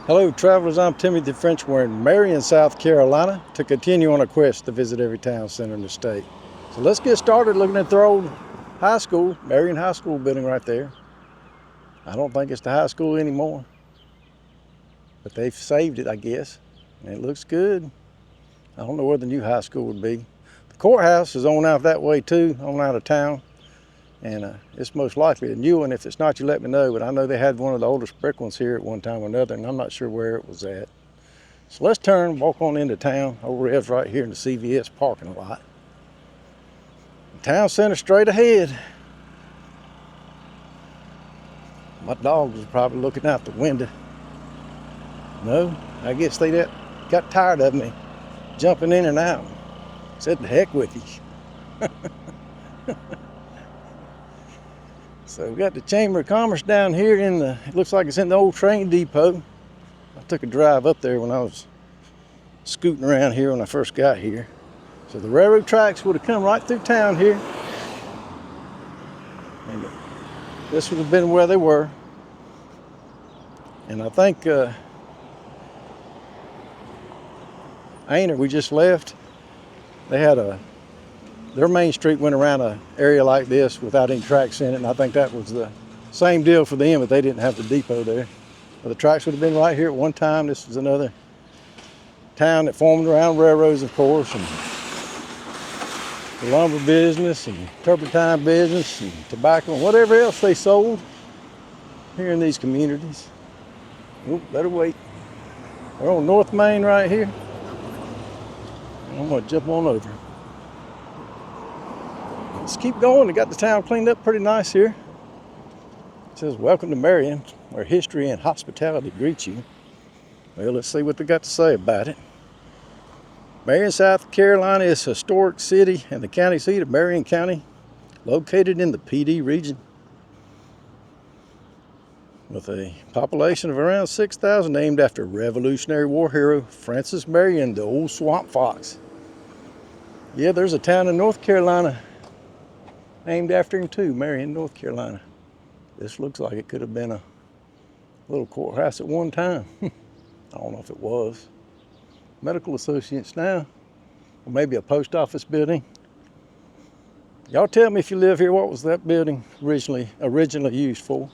Hello travelers, I'm Timothy French. We're in Marion, South Carolina to continue on a quest to visit every town center in the state. So let's get started looking at their old high school, Marion High School building right there. I don't think it's the high school anymore, but they've saved it, I guess, and it looks good. I don't know where the new high school would be. The courthouse is on out that way too, on out of town, and it's most likely a new one. If it's not, you let me know, but I know they had one of the oldest brick ones here at one time or another, and I'm not sure where it was at. So let's turn, walk on into town. Over is right here in the CVS parking lot. Town center straight ahead. My dogs are probably looking out the window. No, I guess they got tired of me jumping in and out. Said the heck with you. So we got the Chamber of Commerce down here it looks like it's in the old train depot. I took a drive up there when I was scooting around here when I first got here. So the railroad tracks would have come right through town here. And this would have been where they were. And I think Ainer, we just left, they had their main street went around an area like this without any tracks in it, and I think that was the same deal for them, but they didn't have the depot there. But the tracks would have been right here at one time. This was another town that formed around railroads, of course, and the lumber business and turpentine business and tobacco and whatever else they sold here in these communities. Oop, better wait. We're on North Main right here. I'm gonna jump on over. Let's keep going. They got the town cleaned up pretty nice here. It says, "Welcome to Marion, where history and hospitality greet you." Well, let's see what they got to say about it. Marion, South Carolina is a historic city and the county seat of Marion County, located in the PD region. With a population of around 6,000, named after Revolutionary War hero Francis Marion, the old swamp fox. Yeah, there's a town in North Carolina named after him too, Marion, North Carolina. This looks like it could have been a little courthouse at one time. I don't know if it was. Medical associates now, or maybe a post office building. Y'all tell me if you live here, what was that building originally used for?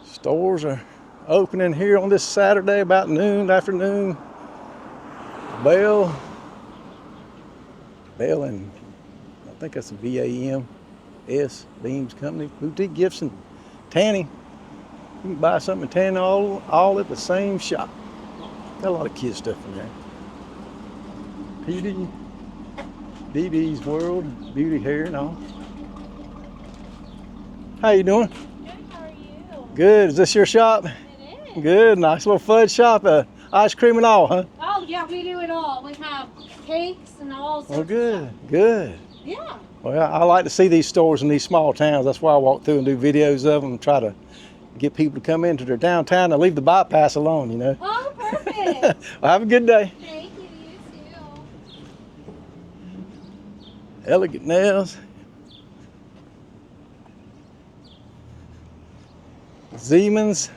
Stores are opening here on this Saturday about noon, afternoon. Bell and I think that's a VAMS, Beams Company, boutique gifts and tanning. You can buy something and tan all at the same shop. Got a lot of kids stuff in there. PD, DD's World, Beauty Hair and all. How you doing? Good, how are you? Good, is this your shop? It is. Good, nice little fudge shop, ice cream and all, huh? Oh yeah, we do it all. We have cakes and all sorts Oh, good, of stuff. good. Yeah. Well, I like to see these stores in these small towns. That's why I walk through and do videos of them and try to get people to come into their downtown and leave the bypass alone, you know. Oh, perfect. Well, have a good day. Thank you, you too. Elegant Nails. Siemens.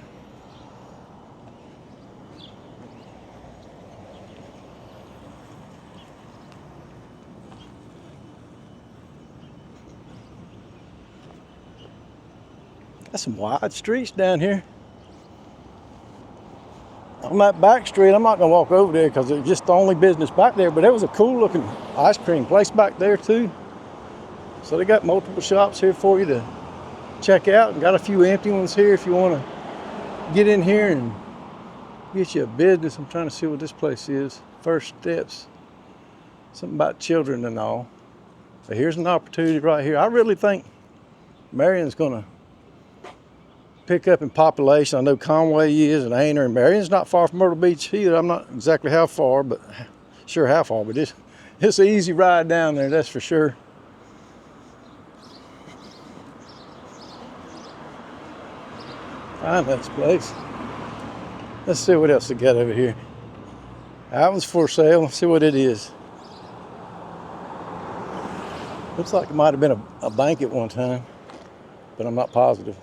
That's some wide streets down here. On that back street, I'm not gonna walk over there because it's just the only business back there, but there was a cool looking ice cream place back there too. So they got multiple shops here for you to check out, and got a few empty ones here if you wanna get in here and get you a business. I'm trying to see what this place is. First Steps. Something about children and all. But here's an opportunity right here. I really think Marion's gonna pick up in population. I know Conway is, and Ainer, and Marion's not far from Myrtle Beach either. I'm not exactly how far, but sure how far, but it's an easy ride down there, that's for sure. Find this place. Let's see what else they got over here. That one's for sale. Let's see what it is. Looks like it might have been a bank at one time, but I'm not positive.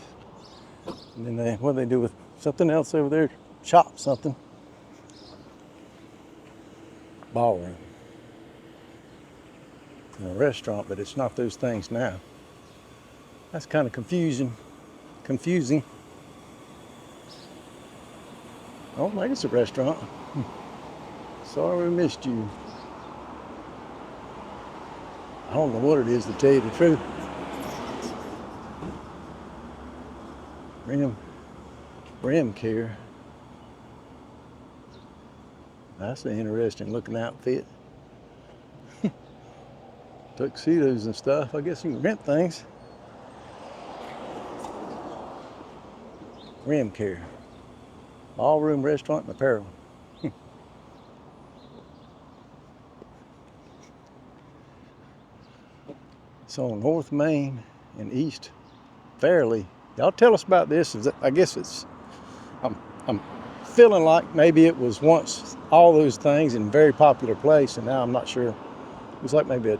And then what do they do with something else over there? Shop something. Ballroom. And a restaurant, but it's not those things now. That's kind of confusing. Oh, maybe it's a restaurant. Sorry we missed you. I don't know what it is, to tell you the truth. Rim care. That's an interesting looking outfit. Tuxedos and stuff. I guess you can rent things. Rim care. Ballroom, restaurant, and apparel. So North Main and East Fairleigh. Y'all tell us about this. I guess it's, I'm feeling like maybe it was once all those things in a very popular place, and now I'm not sure. It's like maybe a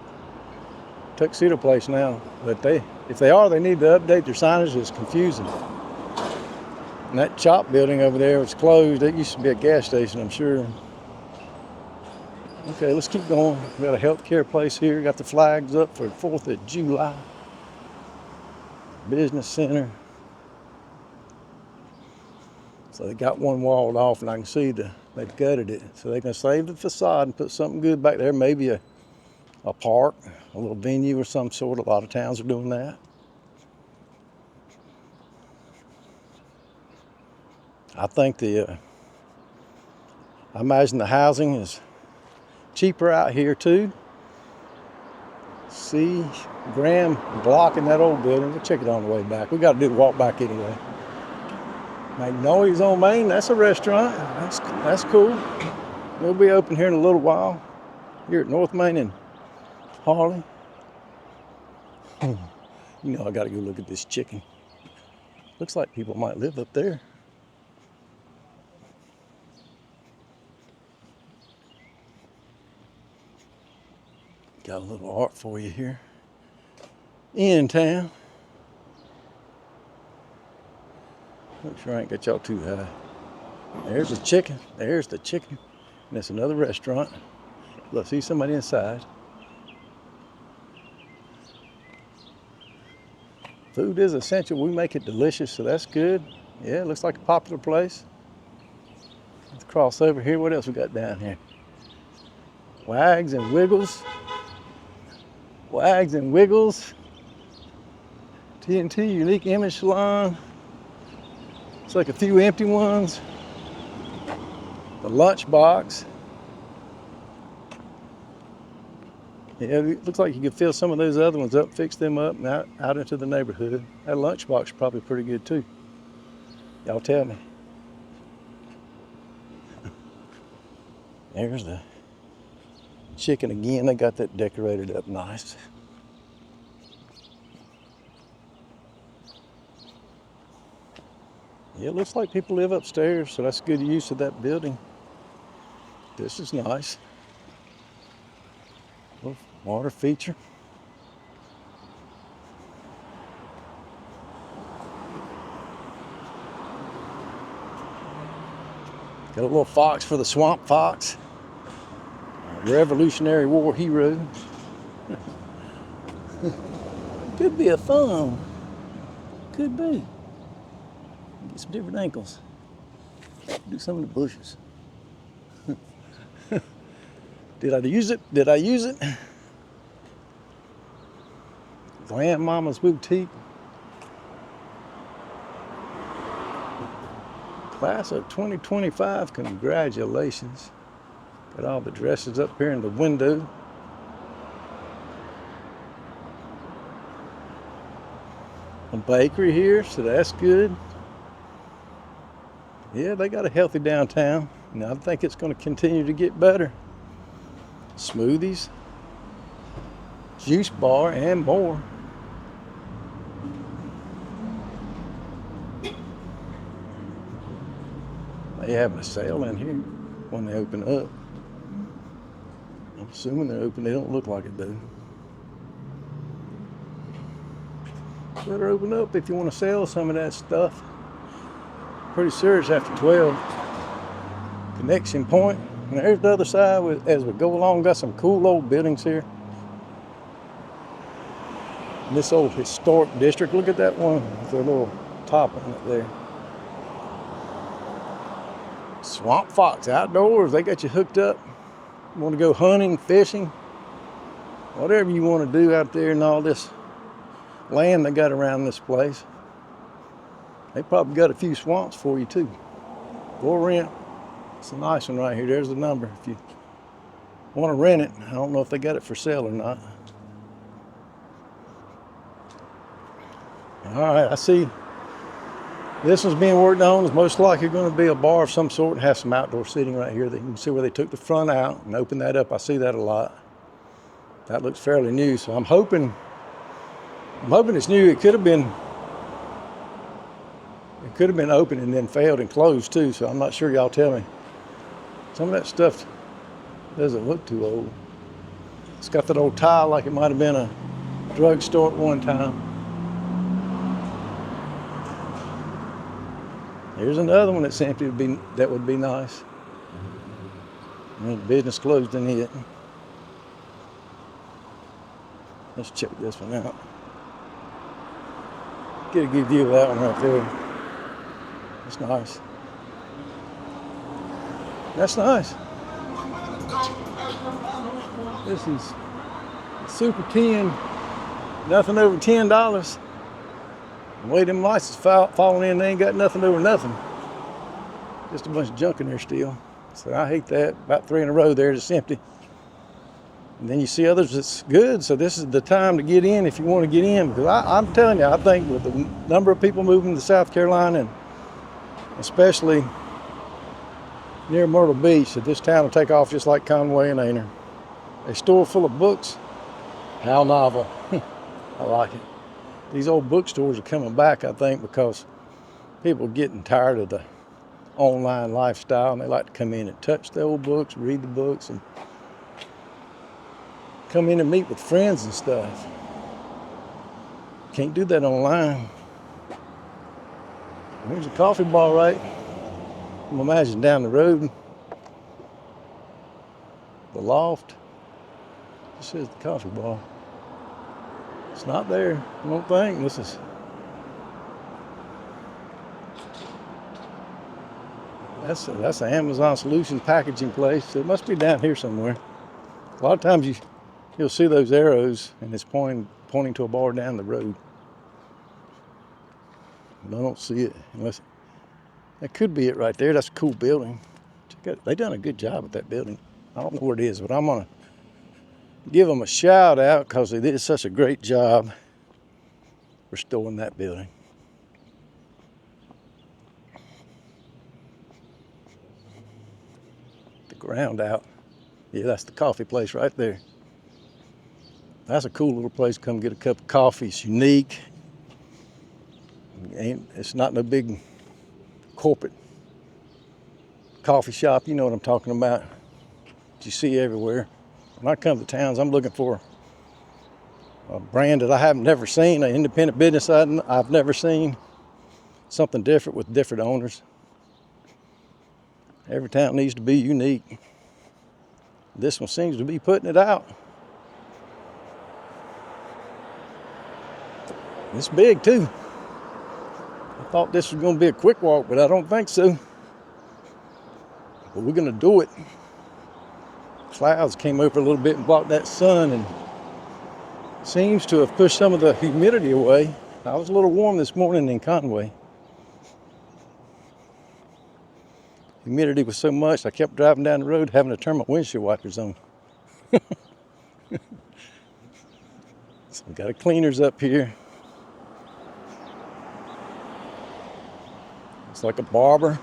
tuxedo place now. But if they are, they need to update their signage. It's confusing. And that chop building over there was closed. It used to be a gas station, I'm sure. Okay, let's keep going. We got a healthcare place here. Got the flags up for the 4th of July. Business center. So they got one walled off, and I can see they've gutted it. So they're gonna save the facade and put something good back there. Maybe a park, a little venue or some sort. A lot of towns are doing that. I think I imagine the housing is cheaper out here too. See Graham blocking that old building. We'll check it on the way back. We got to do the walk back anyway. Magnolia's on Main. That's a restaurant. That's cool. We'll be open here in a little while. Here at North Main and Harley. You know I got to go look at this chicken. Looks like people might live up there. Got a little art for you here in town. Make sure I ain't got y'all too high. There's the chicken. There's the chicken. And that's another restaurant. Look, see somebody inside. Food is essential. We make it delicious, so that's good. Yeah, it looks like a popular place. Let's cross over here. What else we got down here? Wags and Wiggles. Wags and Wiggles. TNT Unique Image Salon. It's like a few empty ones. The Lunchbox. Yeah, it looks like you could fill some of those other ones up, fix them up, and out into the neighborhood. That Lunchbox is probably pretty good too. Y'all tell me. There's the chicken again. They got that decorated up nice. Yeah, it looks like people live upstairs, so that's good use of that building. This is nice. Little water feature. Got a little fox for the swamp fox. Revolutionary War hero. Could be a thumb. Could be. Get some different ankles. Do some of the bushes. Did I use it? Did I use it? Grandmama's Boutique. Class of 2025, congratulations. Got all the dresses up here in the window. A bakery here, so that's good. Yeah, they got a healthy downtown. And I think it's going to continue to get better. Smoothies, juice bar, and more. They have a sale in here when they open up. I'm assuming they're open. They don't look like it though. Better open up if you want to sell some of that stuff. Pretty sure it's after 12. Connection point. And there's the other side. As we go along, got some cool old buildings here. And this old historic district. Look at that one with their little top on it there. Swamp Fox Outdoors. They got you hooked up. You want to go hunting, fishing, whatever you want to do out there in all this land they got around this place. They probably got a few swamps for you too. For rent. It's a nice one right here. There's the number if you want to rent it. I don't know if they got it for sale or not. All right, I see this one's being worked on. It's most likely going to be a bar of some sort and have some outdoor seating right here. You can see where they took the front out and opened that up. I see that a lot. That looks fairly new, so I'm hoping it's new. It could have been open and then failed and closed too, so I'm not sure. Y'all tell me. Some of that stuff doesn't look too old. It's got that old tile like it might have been a drugstore at one time. Here's another one that's empty. That would be nice. And the business closed in it. Let's check this one out. Get a good view of that one right there. That's nice. That's nice. This is Super 10. Nothing over $10. The way them lights is falling in, they ain't got nothing over nothing. Just a bunch of junk in there still. So I hate that. About 3 in a row there, just empty. And then you see others that's good, so this is the time to get in if you want to get in. Because I'm telling you, I think with the number of people moving to South Carolina, and especially near Myrtle Beach, that this town will take off just like Conway and Aner. A store full of books. How novel. I like it. These old bookstores are coming back, I think, because people are getting tired of the online lifestyle, and they like to come in and touch the old books, read the books, and come in and meet with friends and stuff. Can't do that online. There's a coffee bar, right? I'm imagining down the road. The Loft. This says the coffee bar. It's not there, I don't think. That's an Amazon Solutions packaging place. So it must be down here somewhere. A lot of times you'll see those arrows and it's pointing to a bar down the road. But I don't see it unless that could be it right there. That's a cool building. They done a good job with that building. I don't know where it is, but I'm gonna give them a shout out because they did such a great job restoring that building. The ground out. Yeah, that's the coffee place right there. That's a cool little place to come get a cup of coffee. It's unique. It's not no big corporate coffee shop. You know what I'm talking about. That you see everywhere. When I come to towns, I'm looking for a brand that I haven't never seen, an independent business I've never seen, something different with different owners. Every town needs to be unique. This one seems to be putting it out. It's big too. I thought this was going to be a quick walk, but I don't think so. But we're going to do it. Clouds came over a little bit and blocked that sun and seems to have pushed some of the humidity away. I was a little warm this morning in Conway. Humidity was so much I kept driving down the road having to turn my windshield wipers on. So we got a cleaners up here. It's like a barber.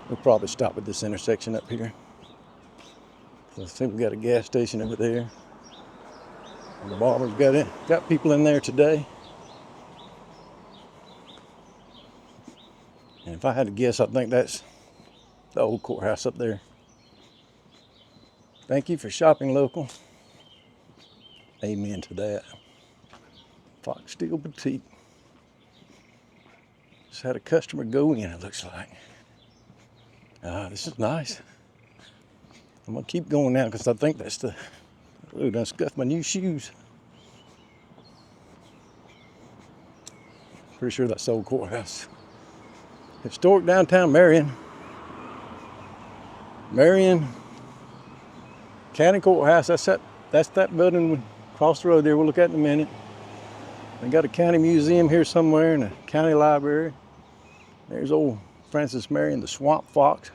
We'll probably stop at this intersection up here. I think we got a gas station over there. The barber's got people in there today. And if I had to guess, I think that's the old courthouse up there. Thank you for shopping local. Amen to that. Fox Steel Boutique. Just had a customer go in, it looks like. This is nice. I'm gonna keep going now because I think that's the, ooh, done scuffed my new shoes. Pretty sure that's the old courthouse. Historic downtown Marion. Marion County Courthouse, that's that building across the road there, we'll look at in a minute. They got a county museum here somewhere and a county library. There's old Francis Marion, the Swamp Fox.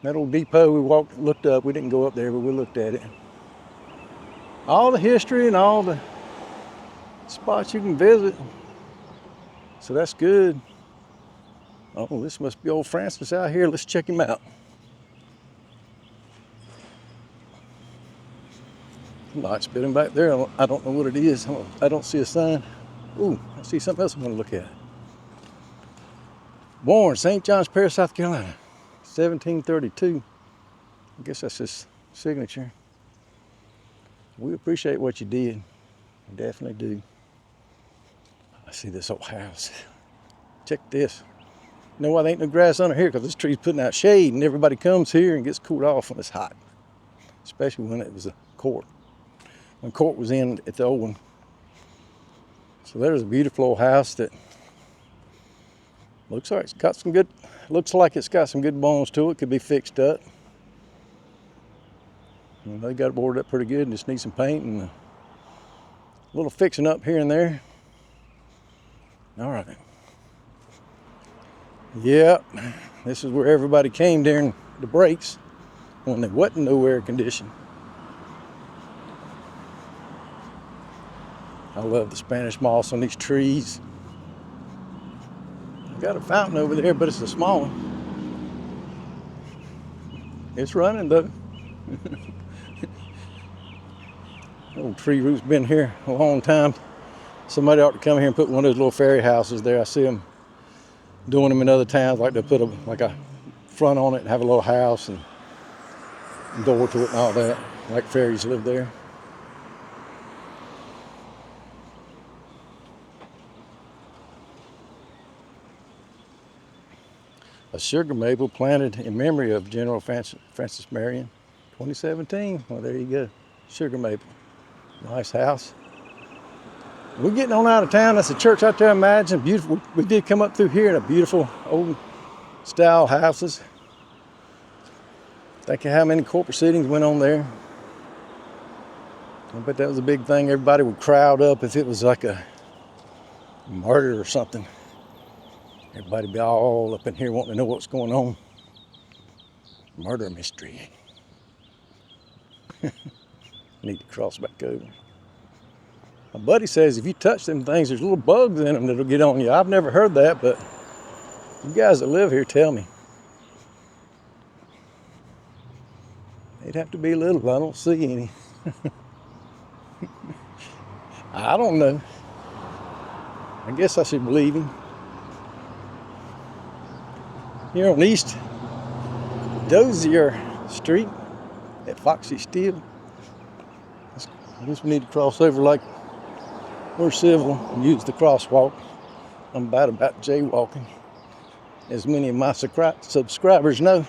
That old depot we looked up, we didn't go up there, but we looked at it. All the history and all the spots you can visit. So that's good. Oh, this must be old Francis out here. Let's check him out. Light spitting back there. I don't know what it is. I don't see a sign. Ooh, I see something else I'm going to look at. Born St. John's Parish, South Carolina, 1732. I guess that's his signature. We appreciate what you did. We definitely do. I see this old house. Check this. You know why there ain't no grass under here? Because this tree's putting out shade and everybody comes here and gets cooled off when it's hot. Especially when it was a court. When court was in at the old one. So there's a beautiful old house that looks like it's got some good bones to it. Could be fixed up. And they got it boarded up pretty good and just need some paint and a little fixing up here and there. All right. Yep, this is where everybody came during the breaks when there wasn't no air conditioning. I love the Spanish moss on these trees. Got a fountain over there, but it's a small one. It's running though. Old tree root's been here a long time. Somebody ought to come here and put one of those little fairy houses there. I see them doing them in other towns, like they put a front on it and have a little house and door to it and all that, like fairies live there. A sugar maple planted in memory of General Francis Marion, 2017. Well, there you go, sugar maple. Nice house. We're getting on out of town. That's a church out there, imagine. Beautiful. We did come up through here in a beautiful old style houses. Think of how many court proceedings went on there. I bet that was a big thing. Everybody would crowd up if it was like a murder or something. Everybody be all up in here wanting to know what's going on. Murder mystery. Need to cross back over. My buddy says if you touch them things, there's little bugs in them that'll get on you. I've never heard that, but you guys that live here tell me. They'd have to be little. I don't see any. I don't know. I guess I should believe him. Here on East Dozier Street at Foxy Steel. I guess we need to cross over like we're civil and use the crosswalk. I'm bad about jaywalking, as many of my subscribers know.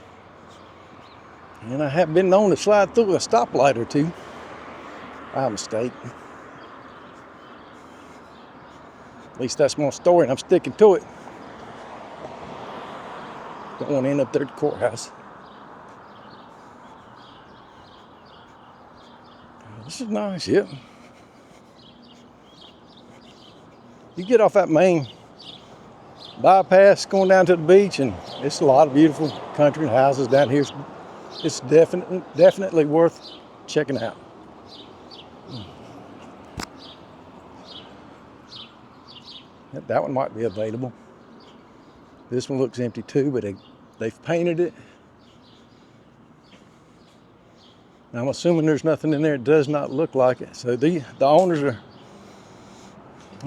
And I have been known to slide through a stoplight or two by mistake. At least that's my story and I'm sticking to it. Don't want to end up there at the courthouse. This is nice, yep. You get off that main bypass going down to the beach and it's a lot of beautiful country and houses down here. It's definitely worth checking out. That one might be available. This one looks empty too, but they've painted it. Now, I'm assuming there's nothing in there. It does not look like it. So the owners are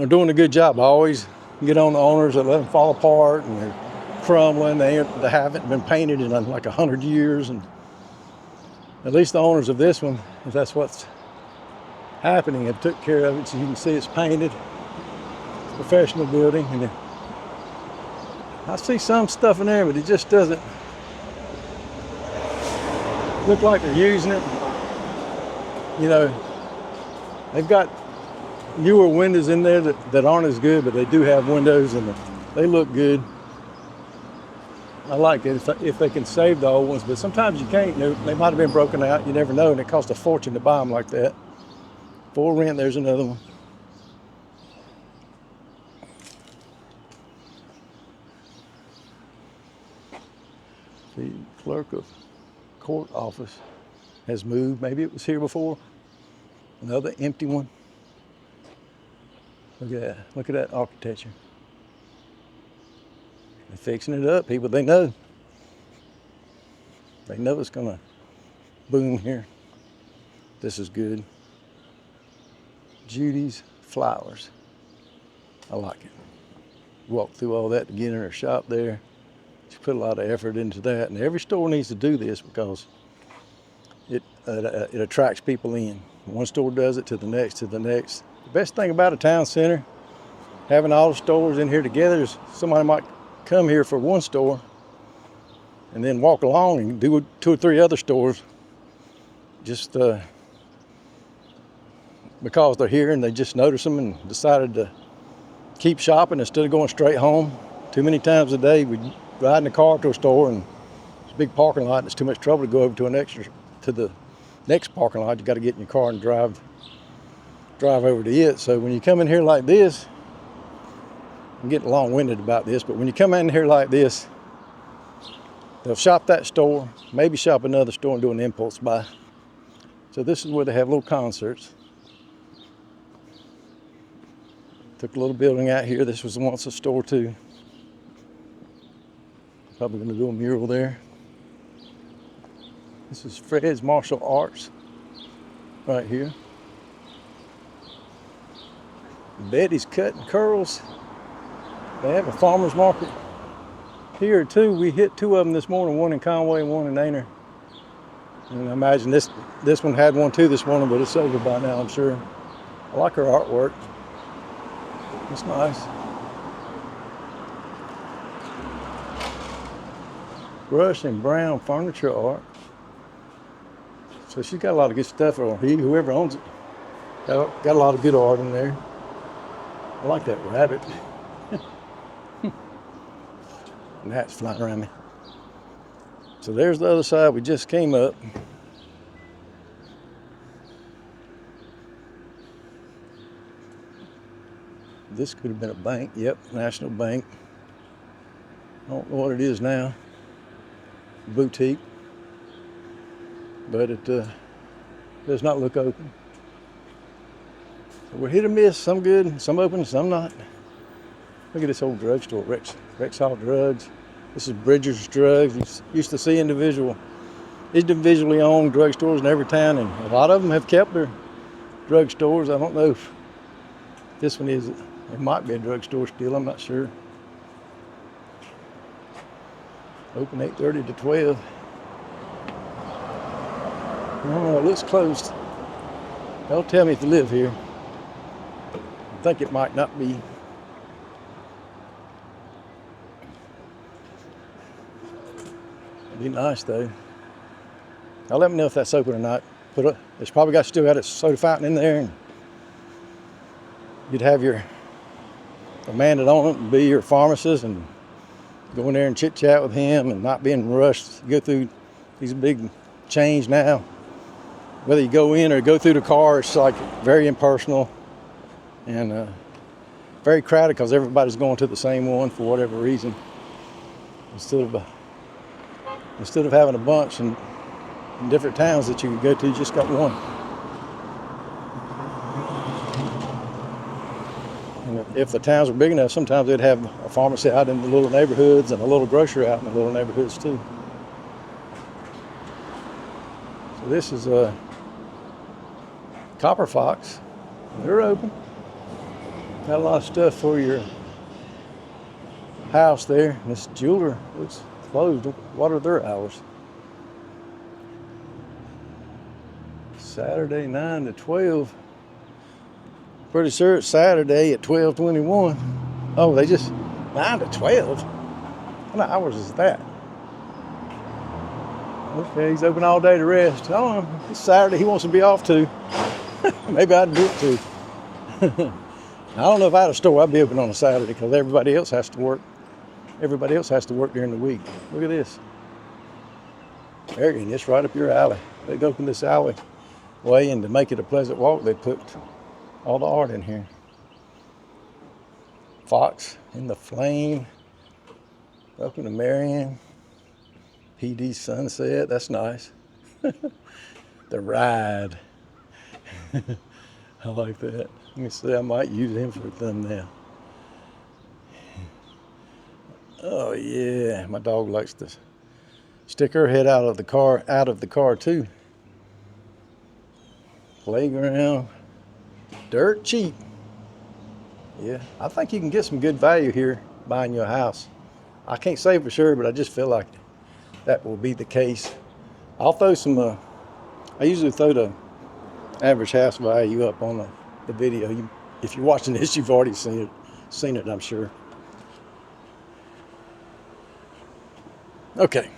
doing a good job. I always get on the owners that let them fall apart and they're crumbling. They haven't been painted in like 100 years. And at least the owners of this one, if that's what's happening, have took care of it. So you can see it's painted. Professional building. And I see some stuff in there, but it just doesn't look like they're using it. You know, they've got newer windows in there that aren't as good, but they do have windows and they look good. I like it if they can save the old ones, but sometimes you can't. They might have been broken out. You never know, and it costs a fortune to buy them like that. For rent, there's another one. The clerk of court office has moved. Maybe it was here before. Another empty one. Look at that. Look at that architecture. They're fixing it up, people. They know. They know it's gonna boom here. This is good. Judy's Flowers. I like it. Walk through all that to get in her shop there. She put a lot of effort into that, and every store needs to do this because it attracts people in. One store does it to the next, to the next. The best thing about a town center, having all the stores in here together, is somebody might come here for one store and then walk along and do 2 or 3 other stores just because they're here and they just notice them and decided to keep shopping instead of going straight home. Too many times a day we ride in the car to a store and it's a big parking lot and it's too much trouble to go over to the next parking lot. You got to get in your car and drive over to it. So when you come in here like this, I'm getting long-winded about this, but when you come in here like this, they'll shop that store, maybe shop another store and do an impulse buy. So this is where they have little concerts. Took a little building out here. This was once a store too. Probably going to do a mural there. This is Fred's Martial Arts right here. Betty's Cut and Curls. They have a farmer's market here too. We hit 2 of them this morning, one in Conway and one in Aner. And I imagine this one had one too this morning, but it's over by now, I'm sure. I like her artwork. It's nice. Brush and brown furniture art. So she's got a lot of good stuff, or whoever owns it. Got a lot of good art in there. I like that rabbit. Gnats flying around me. So there's the other side we just came up. This could have been a bank. Yep, National Bank. I don't know what it is now. Boutique. But it does not look open. So we're hit or miss. Some good, some open, some not. Look at this old drugstore, Rexall Drugs. This is Bridger's Drugs. You used to see individually owned drugstores in every town, and a lot of them have kept their drugstores. I don't know if this one is. It might be a drugstore still, I'm not sure. Open 8:30 to 12. Oh, it looks closed. Don't tell me if you live here. I think it might not be. It'd be nice though. Now let me know if that's open or not. It's probably still got a soda fountain in there, and you'd have the man that owned it and be your pharmacist and go in there and chit chat with him and not being rushed. You go through these big chains now. Whether you go in or go through the car, it's like very impersonal and very crowded because everybody's going to the same one for whatever reason. Instead of having a bunch in different towns that you can go to, you just got one. And if the towns were big enough, sometimes they'd have a pharmacy out in the little neighborhoods and a little grocery out in the little neighborhoods too. So this is a Copper Fox. They're open. Got a lot of stuff for your house there. This jeweler looks closed. What are their hours? Saturday 9 to 12. Pretty sure it's Saturday at 12:21. Oh, they just 9 to 12. What hours is that? Okay, he's open all day to rest. I don't know. It's Saturday. He wants to be off too. Maybe I'd do it too. I don't know if I had a store, I'd be open on a Saturday because everybody else has to work. Everybody else has to work during the week. Look at this. Marion, it's right up your alley. They've opened this alley way, and to make it a pleasant walk, they put all the art in here. Fox in the Flame. Welcome to Marion. PD Sunset, that's nice. The Ride. I like that. Let me see, I might use him for a thumbnail. Oh yeah, my dog likes to stick her head out of the car too. Playground, dirt cheap. Yeah, I think you can get some good value here buying your house. I can't say for sure, but I just feel like that will be the case. I'll throw some, I usually throw the average house value up on the video. If you're watching this, you've already seen it, I'm sure. Okay.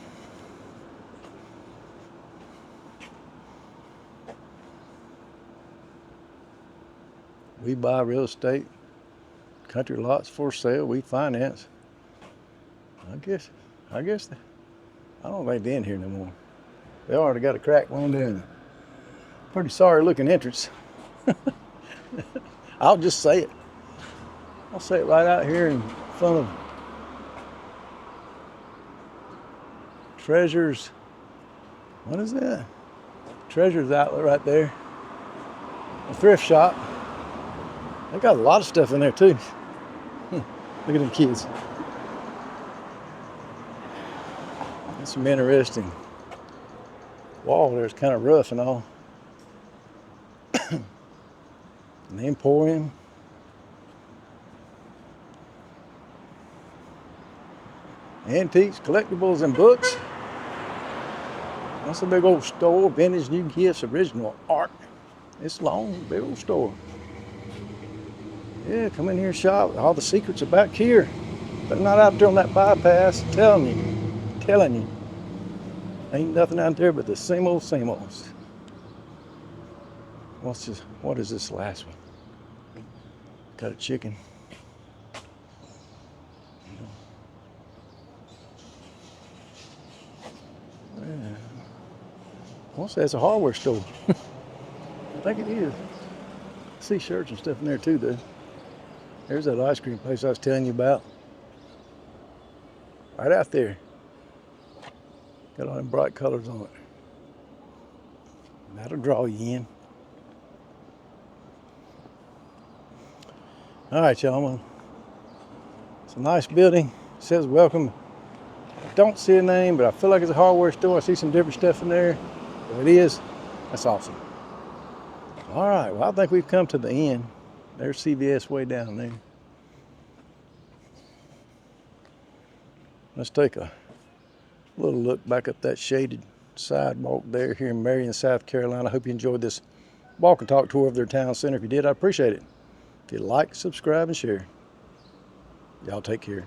We buy real estate, country lots for sale, we finance. I guess, I don't think they're in here no more. They already got a cracked window and a pretty sorry looking entrance. I'll just say it. I'll say it right out here in front of Treasures. What is that? Treasures Outlet right there. A thrift shop. They got a lot of stuff in there too. Look at them kids. That's some interesting wall there. It's kind of rough and all. An Emporium. Antiques, collectibles, and books. That's a big old store. Vintage, new gifts, original art. It's long, big old store. Yeah, come in here and shop. All the secrets are back here. But not out there on that bypass. Telling you. Ain't nothing out there but the same old, same old. What is this last one? Got a chicken. Yeah. I want to say it's a hardware store. I think it is. I see shirts and stuff in there too, though. There's that ice cream place I was telling you about. Right out there. Got all them bright colors on it. That'll draw you in. All right, y'all. It's a nice building. It says welcome. I don't see a name, but I feel like it's a hardware store. I see some different stuff in there. If it is, that's awesome. All right, well, I think we've come to the end. There's CVS way down there. Let's take a little look back up that shaded sidewalk there here in Marion, South Carolina. I hope you enjoyed this walk and talk tour of their town center. If you did, I appreciate it. If you like, subscribe, and share. Y'all take care.